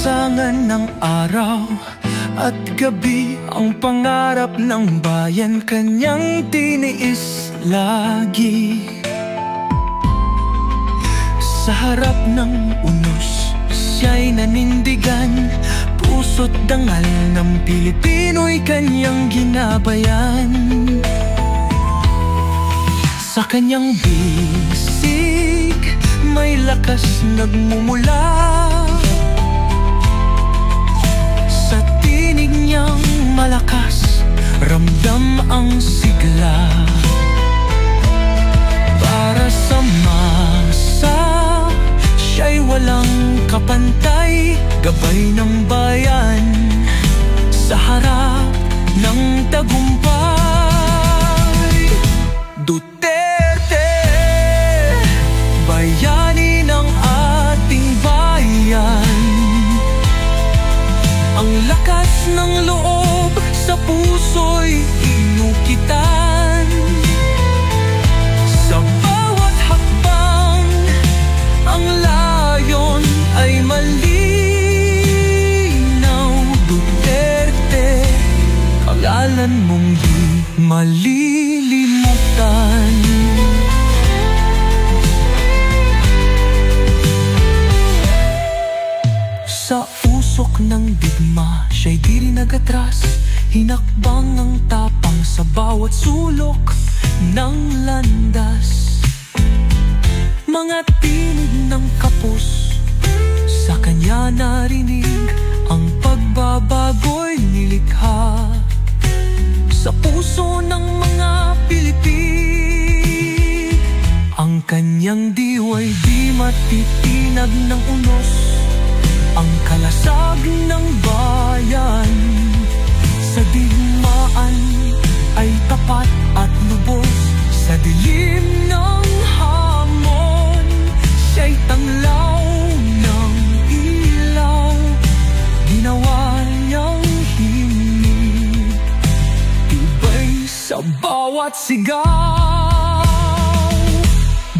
lansangan ng araw at gabi, ang pangarap ng bayan kanyang tiniis lagi. Sa harap ng unos, siya'y nanindigan, puso't dangal ng Pilipino'y kanyang ginabayan. Sa kanyang bisig, may lakas nagmumula. Sa tinig niyang malakas, ramdam ang sigla. Para sa masa, siya'y walang kapantay, gabay ng bayan sa harap ng tagumpay. Duterte, bayani ng ating bayan. Ang lakas ng loob sa puso'y inukitan. Sa bawat hakbang, ang layon ay malinaw. Duterte, pangalan mong di malilimutan. Sa usok ng digma, siya'y di rin nagatras. Hinakbang ang tapang sa bawat sulok ng landas. Mga tinig ng kapos, sa kanya narinig, ang pagbabago'y nilikha. Sa puso ng mga Pilipin, ang kanyang diway di matitinag ng unos. Ang kalasag ng bayan sa digmaan ay tapat at lubos. Sa dilim ng hamon, siya'y tanglaw ng ilaw. Ginawa niyang himig, tibay sa bawat sigaw.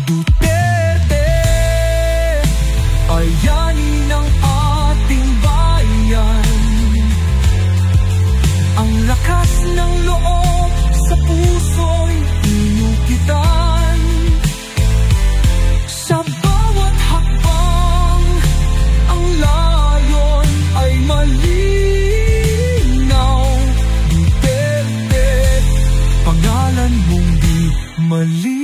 Duterte, bayani ng ating bayan. Ang lakas ng loob sa puso'y inukitan. Sa bawat hakbang, ang layon ay malinaw. Duterte, pangalan mong di malinaw.